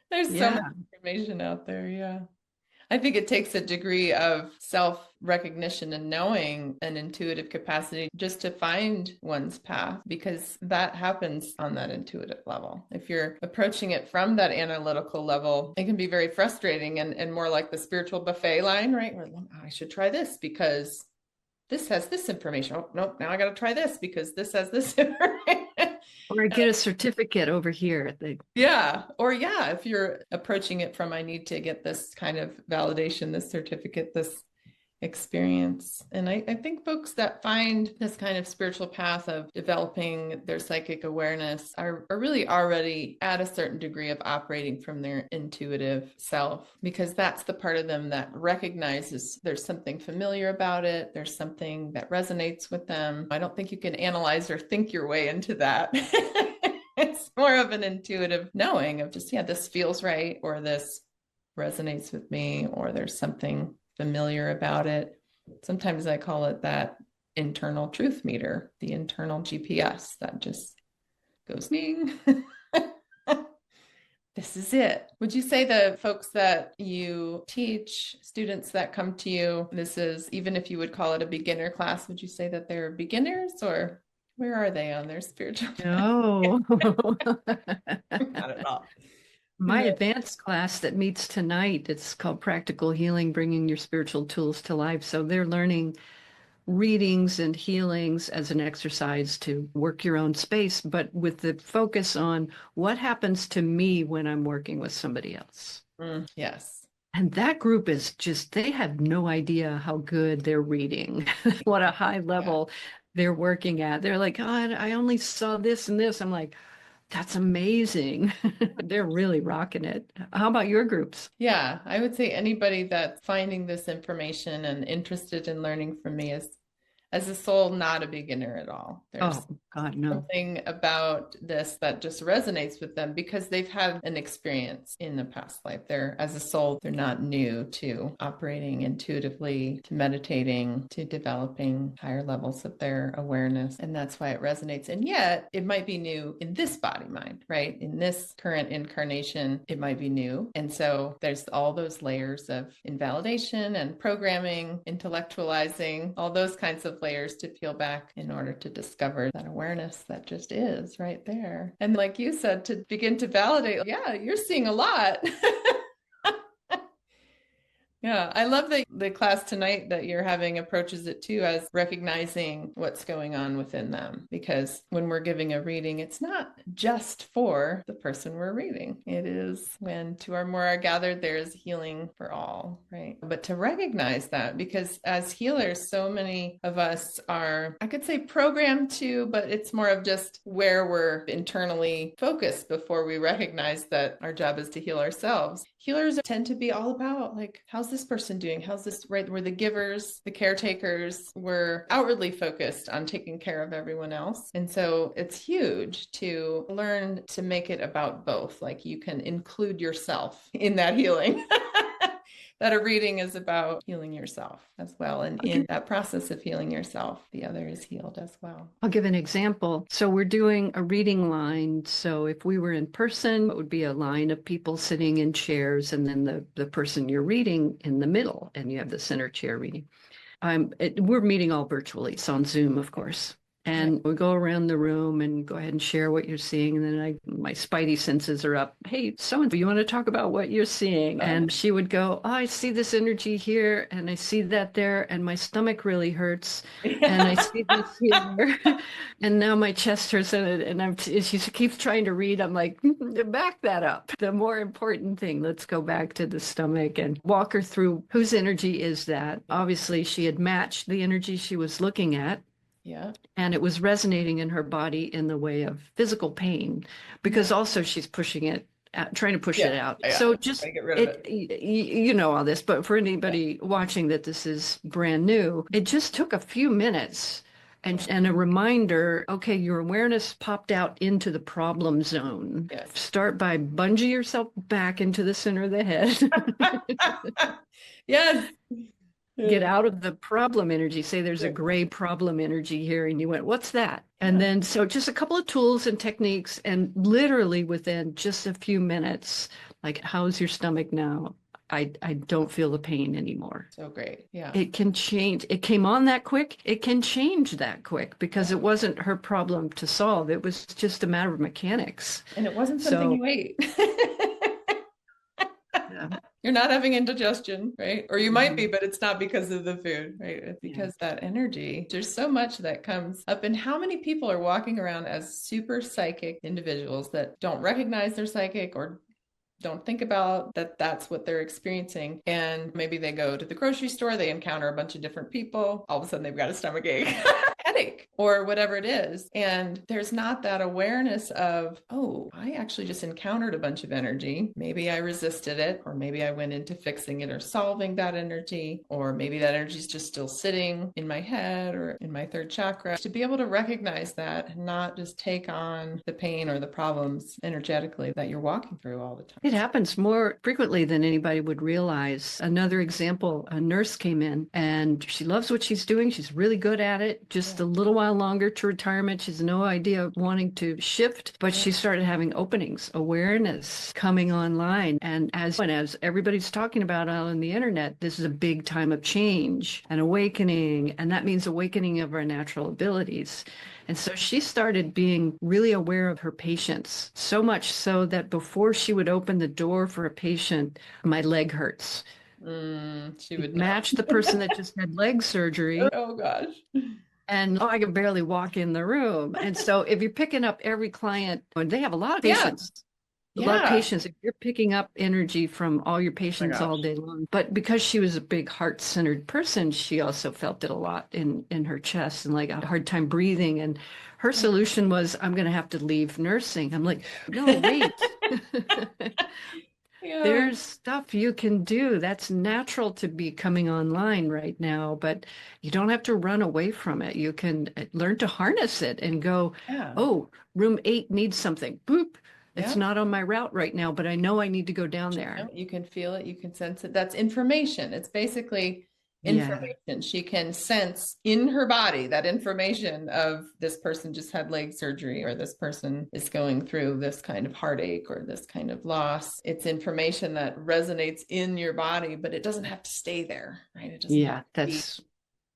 There's so much Yeah. information out there. Yeah. I think it takes a degree of self recognition and knowing an intuitive capacity just to find one's path, because that happens on that intuitive level. If you're approaching it from that analytical level, it can be very frustrating and more like the spiritual buffet line, right? Where I should try this because this has this information. Oh, nope, now I got to try this because this has this information. Or I get a certificate over here. Yeah. Or yeah, if you're approaching it from I need to get this kind of validation, this certificate, this experience. And I think folks that find this kind of spiritual path of developing their psychic awareness are really already at a certain degree of operating from their intuitive self, because that's the part of them that recognizes there's something familiar about it. There's something that resonates with them. I don't think you can analyze or think your way into that. It's more of an intuitive knowing of just, yeah, this feels right, or this resonates with me, or there's something familiar about it. Sometimes I call it that internal truth meter, the internal GPS that just goes ding. This is it. Would you say the folks that you teach, students that come to you, this is, even if you would call it a beginner class, would you say that they're beginners, or where are they on their spiritual path? No. Not at all. My advanced class that meets tonight, it's called Practical Healing, Bringing Your Spiritual Tools to Life. So they're learning readings and healings as an exercise to work your own space, but with the focus on what happens to me when I'm working with somebody else. Yes. And that group is just, they have no idea how good they're reading, what a high Yeah. level they're working at. They're like, oh, I only saw this and this. I'm like, that's amazing. They're really rocking it. How about your groups? Yeah, I would say anybody that's finding this information and interested in learning from me is, as a soul, not a beginner at all. There's Oh, God, no. Something about this that just resonates with them because they've had an experience in the past life. They're, as a soul, they're not new to operating intuitively, to meditating, to developing higher levels of their awareness. And that's why it resonates. And yet it might be new in this body mind, right? In this current incarnation, it might be new. And so there's all those layers of invalidation and programming, intellectualizing, all those kinds of layers to peel back in order to discover that awareness that just is right there. And like you said, to begin to validate, yeah, you're seeing a lot. Yeah, I love that the class tonight that you're having approaches it too as recognizing what's going on within them. Because when we're giving a reading, it's not just for the person we're reading. It is when two or more are gathered, there is healing for all, right? But to recognize that, because as healers, so many of us are, I could say programmed to, but it's more of just where we're internally focused before we recognize that our job is to heal ourselves. Healers tend to be all about like, how's this person doing? How's this, right? We're the givers, the caretakers. We're outwardly focused on taking care of everyone else. And so it's huge to learn to make it about both. Like you can include yourself in that healing. That a reading is about healing yourself as well. And in that process of healing yourself, the other is healed as well. I'll give an example. So we're doing a reading line. So if we were in person, it would be a line of people sitting in chairs, and then the person you're reading in the middle, and you have the center chair reading. We're meeting all virtually, so on Zoom, of course. And we go around the room and go ahead and share what you're seeing. And then my spidey senses are up. Hey, so-and-so, you want to talk about what you're seeing? And she would go, oh, I see this energy here and I see that there. And my stomach really hurts. And I see this here. And now my chest hurts. And she keeps trying to read. I'm like, back that up. The more important thing, let's go back to the stomach and walk her through whose energy is that. Obviously, she had matched the energy she was looking at. Yeah. And it was resonating in her body in the way of physical pain, because also she's pushing it out, trying to push it out. Yeah. So just get rid of it. You know all this, but for anybody watching that this is brand new, it just took a few minutes and a reminder, okay, your awareness popped out into the problem zone. Yes. Start by bungee yourself back into the center of the head. Yes. Get out of the problem energy. Say there's a gray problem energy here, and you went, what's that? And then so just a couple of tools and techniques, and literally within just a few minutes, like, how's your stomach now? I don't feel the pain anymore. So great. Yeah. It can change. It came on that quick. It can change that quick because it wasn't her problem to solve. It was just a matter of mechanics. And it wasn't something you ate. You're not having indigestion, right? Or you might be, but it's not because of the food, right? It's because that energy, there's so much that comes up. And how many people are walking around as super psychic individuals that don't recognize they're psychic or don't think about that that's what they're experiencing. And maybe they go to the grocery store, they encounter a bunch of different people. All of a sudden they've got a stomach ache, headache, or whatever it is. And there's not that awareness of, oh, I actually just encountered a bunch of energy. Maybe I resisted it, or maybe I went into fixing it or solving that energy, or maybe that energy is just still sitting in my head or in my third chakra. To be able to recognize that and not just take on the pain or the problems energetically that you're walking through all the time. It happens more frequently than anybody would realize. Another example, a nurse came in and she loves what she's doing. She's really good at it. Just a little while longer to retirement. She's no idea of wanting to shift, but she started having openings, awareness coming online. And as everybody's talking about on the internet, this is a big time of change and awakening. And that means awakening of our natural abilities. And so she started being really aware of her patients, so much so that before she would open the door for a patient, my leg hurts. She would match the person that just had leg surgery. Oh gosh. And I could barely walk in the room. And so if you're picking up every client, they have a lot of patients. A lot of patients, if you're picking up energy from all your patients all day long. But because she was a big heart-centered person, she also felt it a lot in her chest and like a hard time breathing. And her solution was, I'm going to have to leave nursing. I'm like, no, wait. Yeah. there's stuff you can do that's natural to be coming online right now, but you don't have to run away from it. You can learn to harness it and go, Yeah. oh, room 8 needs something. Boop. It's Yeah. not on my route right now, but I know I need to go down there. You can feel it, you can sense it. That's information. It's basically Yeah. information. She can sense in her body that information of this person just had leg surgery, or this person is going through this kind of heartache or this kind of loss. It's information that resonates in your body, but it doesn't have to stay there, right? It doesn't have Yeah, to be, that's,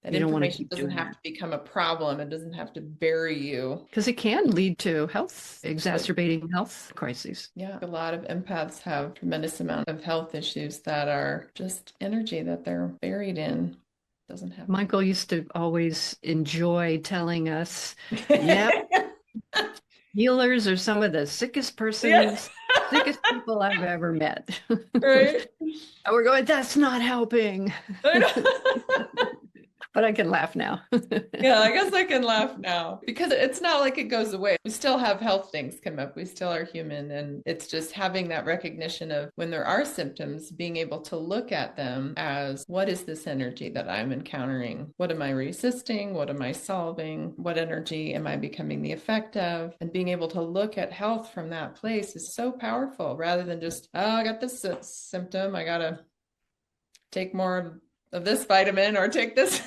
that you don't want to information keep doesn't doing have that to become a problem. It doesn't have to bury you. because it can lead to health, exacerbating health crises. Yeah, a lot of empaths have tremendous amount of health issues that are just energy that they're buried in. Doesn't have to. Michael used to always enjoy telling us, yep, healers are some of the Yes. sickest people I've ever met. Right. And we're going, that's not helping. I know. But I can laugh now. Yeah, I guess I can laugh now because it's not like it goes away. We still have health things come up. We still are human. And it's just having that recognition of when there are symptoms, being able to look at them as, what is this energy that I'm encountering? What am I resisting? What am I solving? What energy am I becoming the effect of? And being able to look at health from that place is so powerful, rather than just, oh, I got this symptom. I got to take more of this vitamin or take this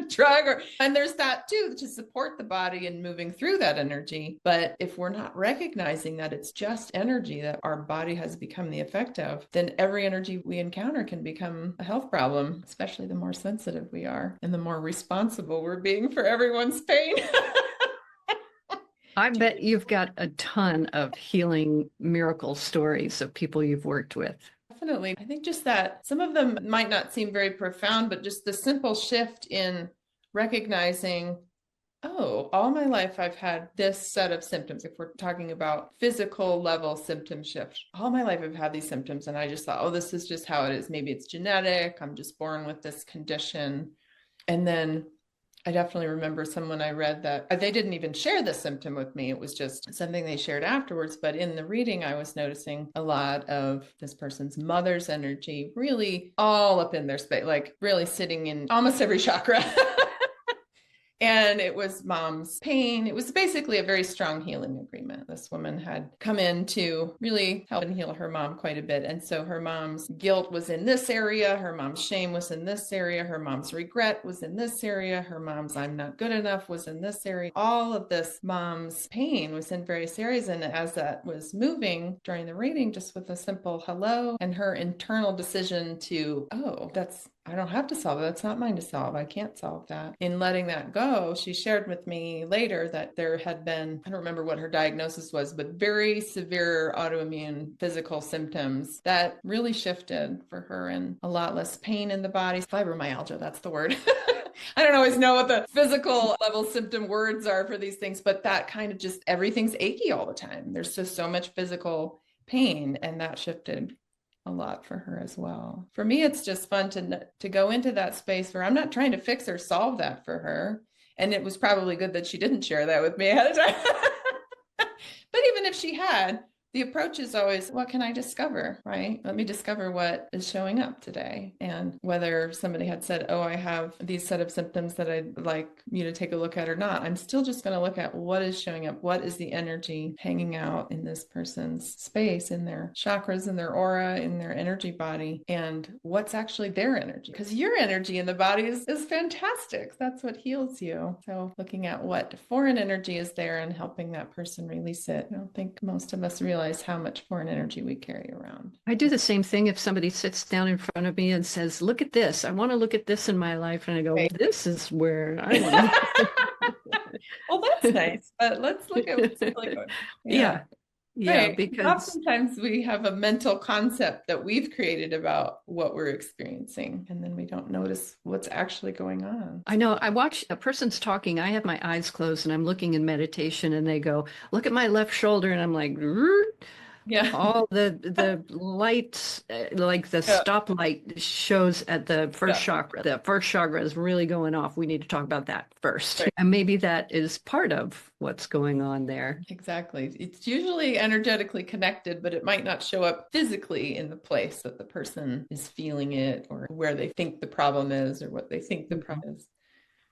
drug, and there's that too, to support the body in moving through that energy. But if we're not recognizing that it's just energy that our body has become the effect of, then every energy we encounter can become a health problem, especially the more sensitive we are and the more responsible we're being for everyone's pain. I bet you've got a ton of healing miracle stories of people you've worked with. Definitely. I think just that some of them might not seem very profound, but just the simple shift in recognizing, oh, all my life I've had this set of symptoms. If we're talking about physical level symptom shift, all my life I've had these symptoms. And I just thought, oh, this is just how it is. Maybe it's genetic. I'm just born with this condition. And then I definitely remember someone I read that they didn't even share the symptom with me. It was just something they shared afterwards. But in the reading, I was noticing a lot of this person's mother's energy really all up in their space, like really sitting in almost every chakra. And it was mom's pain. It was basically a very strong healing agreement. This woman had come in to really help and heal her mom quite a bit. And so her mom's guilt was in this area. Her mom's shame was in this area. Her mom's regret was in this area. Her mom's I'm not good enough was in this area. All of this mom's pain was in various areas. And as that was moving during the reading, just with a simple hello and her internal decision to, oh, I don't have to solve it. That's not mine to solve. I can't solve that. In letting that go, she shared with me later that there had been, I don't remember what her diagnosis was, but very severe autoimmune physical symptoms that really shifted for her, and a lot less pain in the body. Fibromyalgia, that's the word. I don't always know what the physical level symptom words are for these things, but that kind of just everything's achy all the time. There's just so much physical pain, and that shifted a lot for her as well. For me, it's just fun to go into that space where I'm not trying to fix or solve that for her. And it was probably good that she didn't share that with me ahead of time. But even if she had, the approach is always, what can I discover, right? Let me discover what is showing up today. And whether somebody had said, oh, I have these set of symptoms that I'd like you to take a look at or not, I'm still just going to look at what is showing up. What is the energy hanging out in this person's space, in their chakras, in their aura, in their energy body, and what's actually their energy? Because your energy in the body is fantastic. That's what heals you. So looking at what foreign energy is there and helping that person release it. I don't think most of us realize how much foreign energy we carry around. I do the same thing if somebody sits down in front of me and says, look at this. I want to look at this in my life. And I go, Right. this is where I want to. Well, that's nice. But let's look at what's really going on. Yeah. Yeah, Right. because Oftentimes we have a mental concept that we've created about what we're experiencing, and then we don't notice what's actually going on. I know I watch a person's talking. I have my eyes closed and I'm looking in meditation and they go, look at my left shoulder. And I'm like, Yeah. All the lights, like the Yeah. stoplight shows at the first Yeah. chakra. The first chakra is really going off. We need to talk about that first. Right. And maybe that is part of what's going on there. Exactly. It's usually energetically connected, but it might not show up physically in the place that the person is feeling it or where they think the problem is or what they think the Mhm. problem is.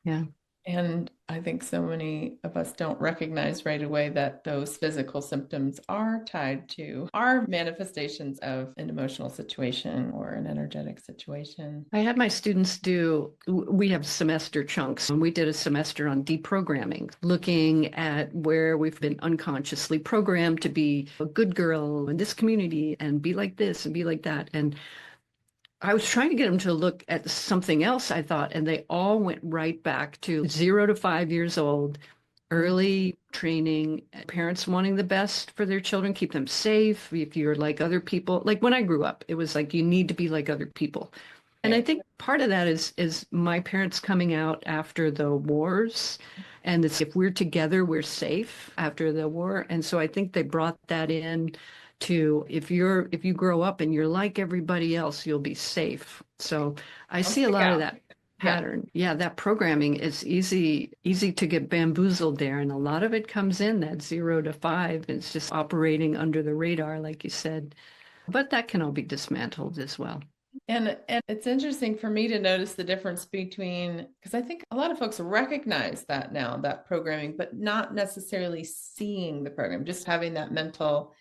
Yeah. And I think so many of us don't recognize right away that those physical symptoms are tied to our manifestations of an emotional situation or an energetic situation. I had my students we have semester chunks, and we did a semester on deprogramming, looking at where we've been unconsciously programmed to be a good girl in this community and be like this and be like that. And I was trying to get them to look at something else, I thought, and they all went right back to 0 to 5 years old, early training, parents wanting the best for their children, keep them safe. If you're like other people, like when I grew up, it was like you need to be like other people. And I Right. think part of that is my parents coming out after the wars, and it's if we're together, we're safe after the war. And so I think they brought that in to if you grow up and you're like everybody else, you'll be safe. So I Don't see a stick lot of out. that Yeah. pattern. Yeah, that programming is easy to get bamboozled there. And a lot of it comes in that 0 to 5. It's just operating under the radar, like you said. But that can all be dismantled as well. And it's interesting for me to notice the difference between, because I think a lot of folks recognize that now, that programming, but not necessarily seeing the program, just having that mental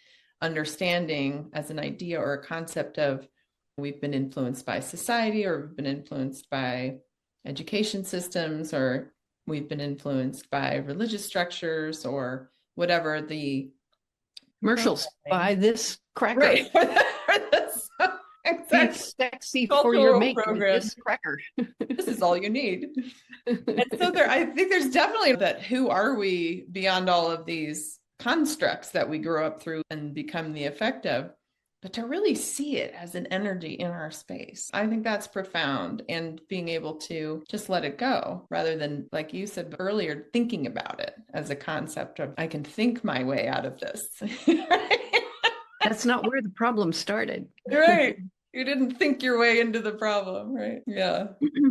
understanding as an idea or a concept of we've been influenced by society or we've been influenced by education systems or we've been influenced by religious structures or whatever the Commercials. programming. Buy this cracker. Right. Be Exactly. sexy for your Cultural mate with program. this cracker. This is all you need. And so I think there's definitely that who are we beyond all of these constructs that we grow up through and become the effect of, but to really see it as an energy in our space. I think that's profound and being able to just let it go rather than, like you said earlier, thinking about it as a concept of I can think my way out of this. That's not where the problem started. Right. You didn't think your way into the problem, right? Yeah.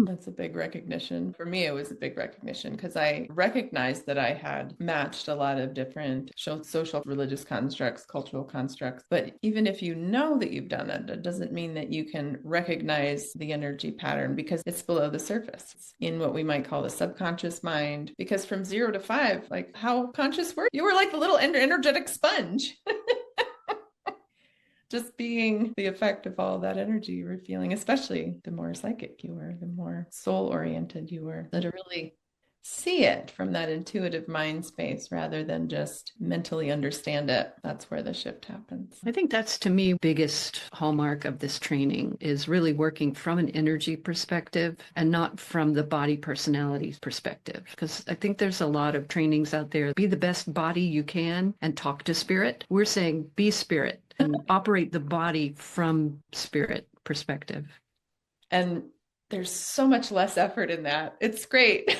That's a big recognition. For me, it was a big recognition because I recognized that I had matched a lot of different social, religious constructs, cultural constructs. But even if you know that you've done it, it doesn't mean that you can recognize the energy pattern because it's below the surface. It's in what we might call the subconscious mind. Because from 0 to 5, like how conscious were you? You were like a little energetic sponge. Just being the effect of all that energy you were feeling, especially the more psychic you were, the more soul oriented you were, so to really see it from that intuitive mind space rather than just mentally understand it. That's where the shift happens. I think that's to me biggest hallmark of this training is really working from an energy perspective and not from the body personality perspective. Because I think there's a lot of trainings out there. Be the best body you can and talk to spirit. We're saying be spirit and operate the body from spirit perspective. And there's so much less effort in that. It's great.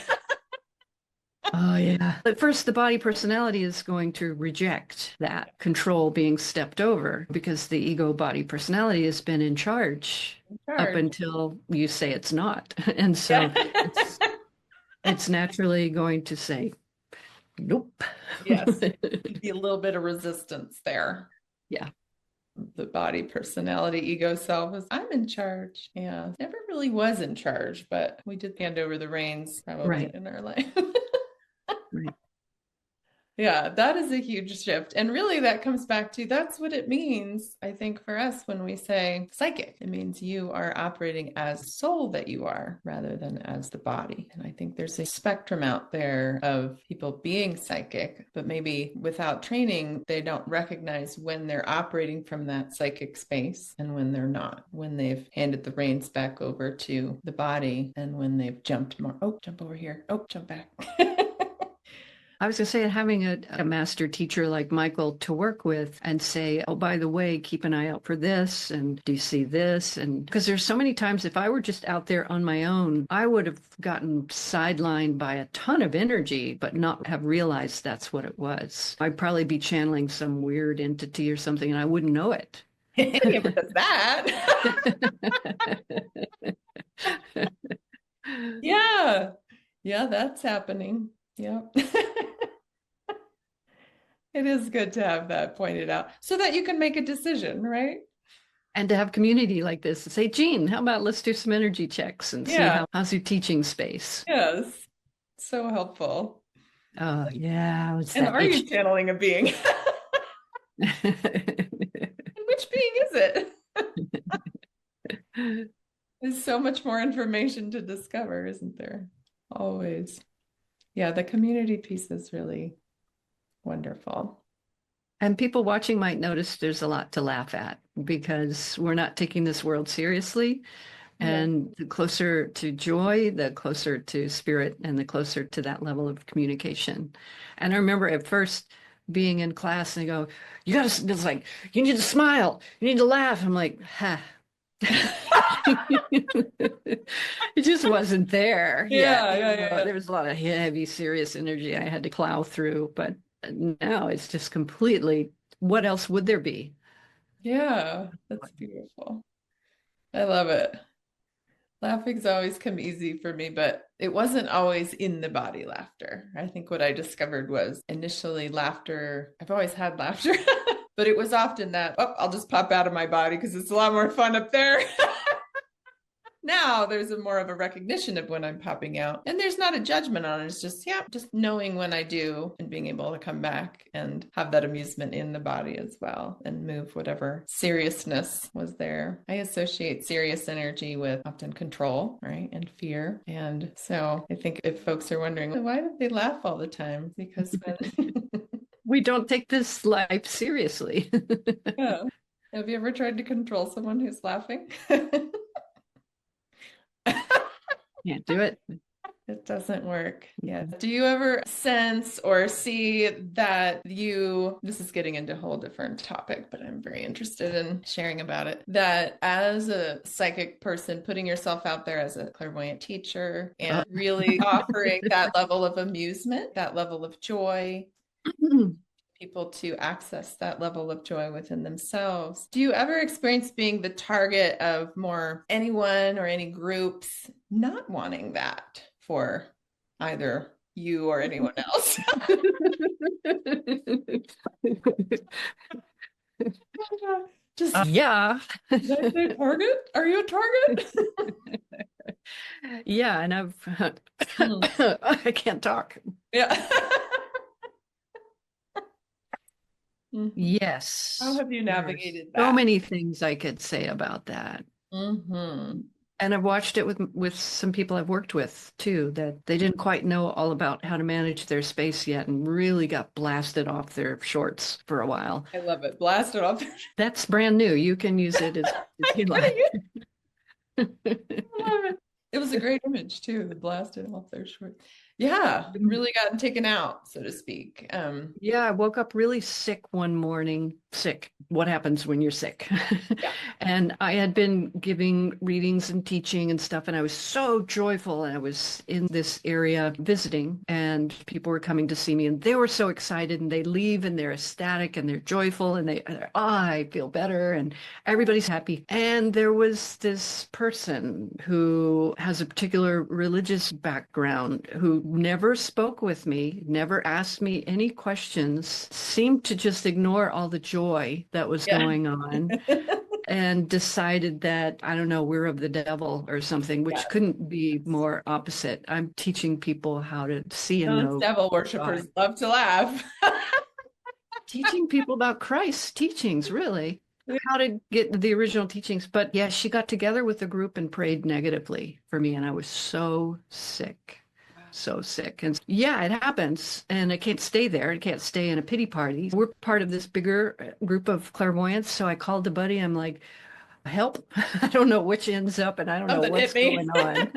Oh, yeah. At first, the body personality is going to reject that control being stepped over because the ego body personality has been in charge up Charge. until you say it's not. And so Yeah. it's naturally going to say, nope. Yes. Be a little bit of resistance there. Yeah. The body personality ego self is I'm in charge. Yeah, never really was in charge, but we did hand over the reins probably Right. in our life. Right. Yeah, that is a huge shift. And really, that comes back to that's what it means, I think, for us when we say psychic. It means you are operating as soul that you are rather than as the body. And I think there's a spectrum out there of people being psychic, but maybe without training, they don't recognize when they're operating from that psychic space and when they're not, when they've handed the reins back over to the body and when they've jumped more. Oh, jump over here. Oh, jump back. I was going to say, having a master teacher like Michael to work with and say, oh, by the way, keep an eye out for this. And do you see this? And because there's so many times if I were just out there on my own, I would have gotten sidelined by a ton of energy, but not have realized that's what it was. I'd probably be channeling some weird entity or something and I wouldn't know it. Never does that. Yeah. Yeah, that's happening. Yeah. It is good to have that pointed out so that you can make a decision, right? And to have community like this to say, Jean, how about let's do some energy checks and see Yeah. how's your teaching space? Yes. So helpful. Oh, yeah. It's And that are you channeling a being? itch. And which being is it? There's so much more information to discover, isn't there? Always. Yeah, the community piece is really wonderful. And people watching might notice there's a lot to laugh at because we're not taking this world seriously. Yeah. And the closer to joy, the closer to spirit, and the closer to that level of communication. And I remember at first being in class and they go, you got to, it's like, you need to smile, you need to laugh. I'm like, ha. It just wasn't there Yeah, yet. yeah. There was a lot of heavy, serious energy I had to plow through, but now it's just completely, what else would there be? Yeah, that's beautiful. I love it. Laughing's always come easy for me, but it wasn't always in the body laughter. I think what I discovered was initially laughter. I've always had laughter, but it was often that, oh, I'll just pop out of my body because it's a lot more fun up there. Now there's a more of a recognition of when I'm popping out, and there's not a judgment on it. It's just, yeah, just knowing when I do and being able to come back and have that amusement in the body as well and move whatever seriousness was there. I associate serious energy with often control, right? And fear. And so I think if folks are wondering, why do they laugh all the time? Because We don't take this life seriously. yeah. Have you ever tried to control someone who's laughing? Can't do it. It doesn't work. Yeah. Do you ever sense or see that this is getting into a whole different topic, but I'm very interested in sharing about it, that as a psychic person, putting yourself out there as a clairvoyant teacher and really offering that level of amusement, that level of joy, people to access that level of joy within themselves. Do you ever experience being the target of more anyone or any groups not wanting that for either you or anyone else? Just yeah. did I say target? Are you a target? Yeah, and I can't talk. Yeah. Yes. How have you navigated So that? many things I could say about that. Mm-hmm. And I've watched it with some people I've worked with too, that they didn't quite know all about how to manage their space yet and really got blasted off their shorts for a while. I love it. Blast it off. That's brand new. You can use it as you like. I love it. It was a great image too, the blasted off their shorts. Yeah, really gotten taken out, so to speak. Yeah, I woke up really sick one morning. Sick. What happens when you're sick? Yeah. And I had been giving readings and teaching and stuff, and I was so joyful. And I was in this area visiting, and people were coming to see me, and they were so excited, and they leave, and they're ecstatic, and they're joyful, and oh, I feel better, and everybody's happy. And there was this person who has a particular religious background who never spoke with me, never asked me any questions, seemed to just ignore all the joy that was going on and decided that, I don't know, we're of the devil or something, which couldn't be more opposite. I'm teaching people how to see and know. Devil worshippers love to laugh. Teaching people about Christ's teachings, really. How to get the original teachings. But yeah, she got together with the group and prayed negatively for me. And I was so sick. So sick. And yeah, it happens. And I can't stay there. I can't stay in a pity party. We're part of this bigger group of clairvoyants. So I called a buddy. I'm like, help. I don't know which ends up and I don't know what's going on.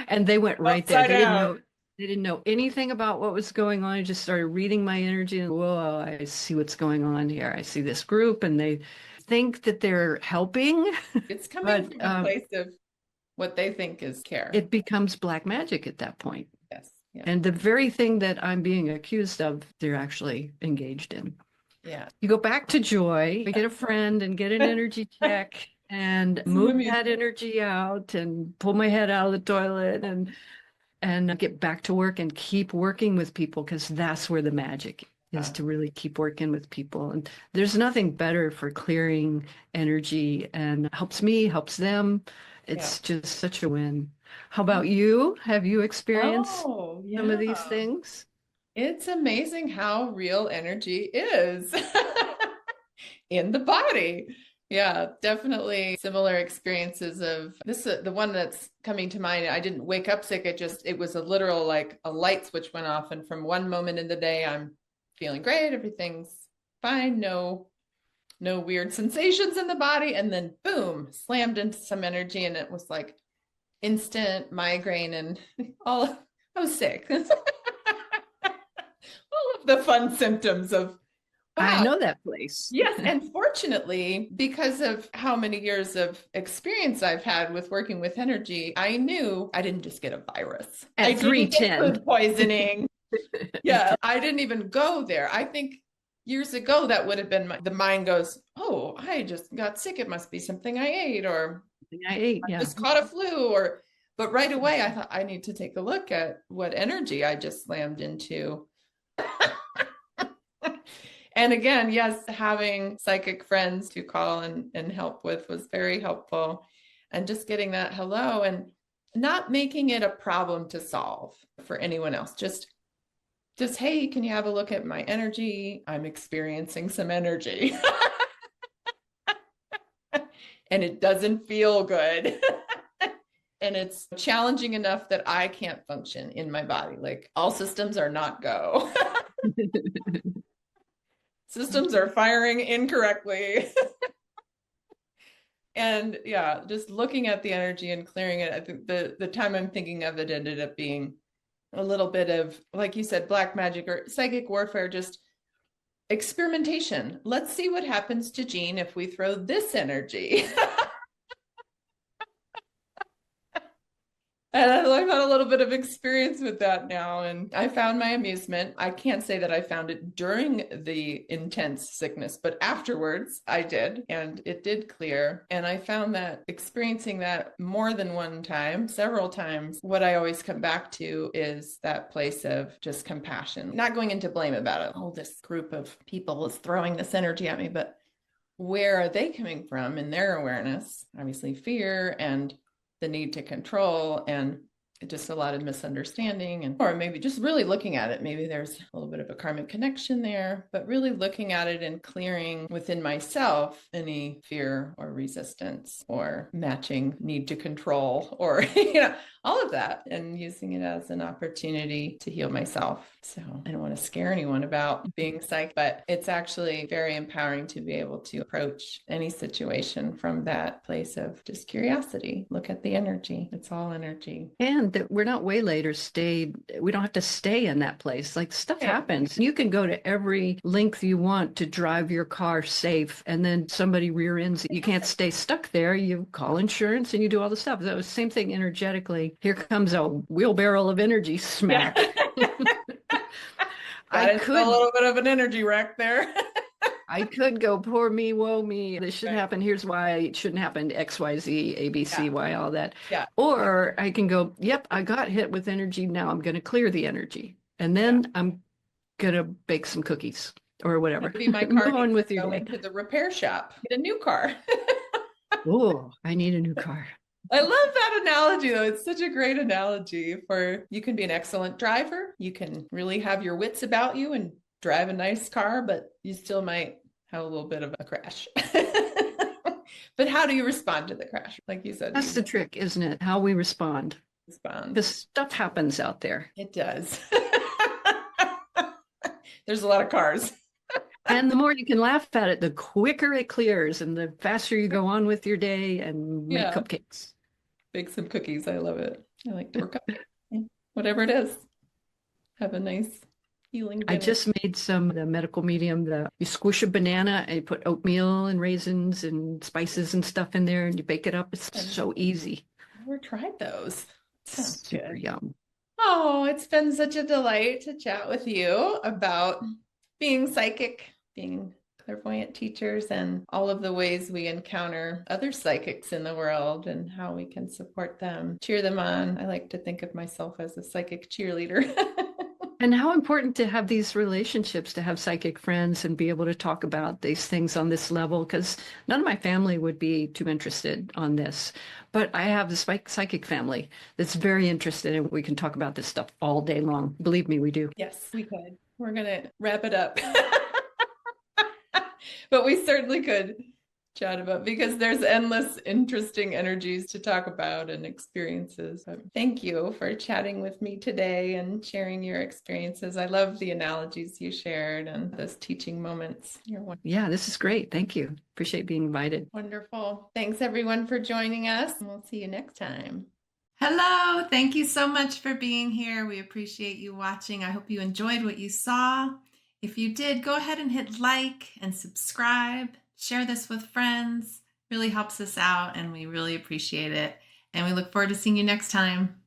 And they went right there. They didn't know. They didn't know anything about what was going on. I just started reading my energy and whoa, I see what's going on here. I see this group and they think that they're helping, It's coming but from a place of what they think is care. it becomes black magic at that point. Yes. Yeah. And the very thing that I'm being accused of, they're actually engaged in. Yeah. You go back to joy, get a friend and get an energy check and Some move that amusement. energy out and pull my head out of the toilet and get back to work and keep working with people because that's where the magic is to really keep working with people. And there's nothing better for clearing energy and helps me, helps them. Yeah. It's just such a win. How about you? Have you experienced Oh, some of yeah. these things? It's amazing how real energy is in the body. Yeah, definitely similar experiences of this. The one that's coming to mind, I didn't wake up sick. It was a literal, like a light switch went off. And from one moment in the day, I'm feeling great. Everything's fine. No weird sensations in the body. And then boom, slammed into some energy. And it was like instant migraine and all, I was sick. All of the fun symptoms of, I wow. know that place. Yes, and fortunately, because of how many years of experience I've had with working with energy, I knew I didn't just get a virus. I At didn't get 310. food poisoning. Yeah, I didn't even go there. I think years ago that would have been the mind goes, "Oh, I just got sick. It must be something I ate, or I ate, I yeah. just caught a flu." Or, but right away, I thought I need to take a look at what energy I just slammed into. And again, yes, having psychic friends to call and help with was very helpful. And just getting that hello and not making it a problem to solve for anyone else. Just, hey, can you have a look at my energy? I'm experiencing some energy. And it doesn't feel good. And it's challenging enough that I can't function in my body. Like all systems are not go. Systems are firing incorrectly. And yeah, just looking at the energy and clearing it. I think the time I'm thinking of it ended up being a little bit of, like you said, black magic or psychic warfare, just experimentation. Let's see what happens to Jean if we throw this energy. And I've had a little bit of experience with that now, and I found my amusement. I can't say that I found it during the intense sickness, but afterwards I did, and it did clear. And I found that experiencing that more than one time, several times, what I always come back to is that place of just compassion, not going into blame about it. Oh, this group of people is throwing this energy at me, but where are they coming from in their awareness? Obviously, fear and the need to control and just a lot of misunderstanding, and or maybe just really looking at it, maybe there's a little bit of a karmic connection there, but really looking at it and clearing within myself any fear or resistance or matching need to control or all of that, and using it as an opportunity to heal myself. So I don't want to scare anyone about being psychic, but it's actually very empowering to be able to approach any situation from that place of just curiosity. Look at the energy. It's all energy. And that we're not waylaid or stayed. We don't have to stay in that place. Like stuff Yeah. happens. You can go to every length you want to drive your car safe, and then somebody rear ends it. You can't stay stuck there. You call insurance and you do all the stuff. That was the same thing energetically. Here comes a wheelbarrow of energy smack. Yeah. I Got into a could little bit of an energy wreck there. I could go, poor me, woe me. This shouldn't Right. happen. Here's why it shouldn't happen. X, Y, Z, A, B, C, Yeah. Y, all that. Yeah. Or I can go, yep, I got hit with energy. Now I'm going to clear the energy. And Yeah. then I'm going to bake some cookies or whatever. Maybe my car Move on needs with to your go day. into the repair shop. Get a new car. Oh, I need a new car. I love that analogy, though. It's such a great analogy for you can be an excellent driver. You can really have your wits about you and drive a nice car, but you still might have a little bit of a crash. But how do you respond to the crash? Like you said, That's you the trick, isn't it? How we respond. respond. Because stuff happens out there. It does. There's a lot of cars. And the more you can laugh at it, the quicker it clears and the faster you go on with your day and make Yeah. cupcakes. Bake some cookies. I love it. I like to work up whatever it is. have a nice healing I dinner. just made the medical medium, you squish a banana and you put oatmeal and raisins and spices and stuff in there and you bake it up. It's I've so easy. never tried those. Sounds Super good. yum. Oh, it's been such a delight to chat with you about being psychic, being clairvoyant teachers, and all of the ways we encounter other psychics in the world and how we can support them, cheer them on. I like to think of myself as a psychic cheerleader. And how important to have these relationships, to have psychic friends and be able to talk about these things on this level, because none of my family would be too interested on this. But I have the psychic family that's very interested, and we can talk about this stuff all day long. Believe me, we do. Yes, we could. We're going to wrap it up. But we certainly could chat about because there's endless interesting energies to talk about and experiences. Thank you for chatting with me today and sharing your experiences. I love the analogies you shared and those teaching moments. You're wonderful. Yeah, this is great. Thank you. Appreciate being invited. Wonderful. Thanks everyone for joining us. And we'll see you next time. Hello. Thank you so much for being here. We appreciate you watching. I hope you enjoyed what you saw. If you did, go ahead and hit like and subscribe. Share this with friends. Really helps us out and we really appreciate it. And we look forward to seeing you next time.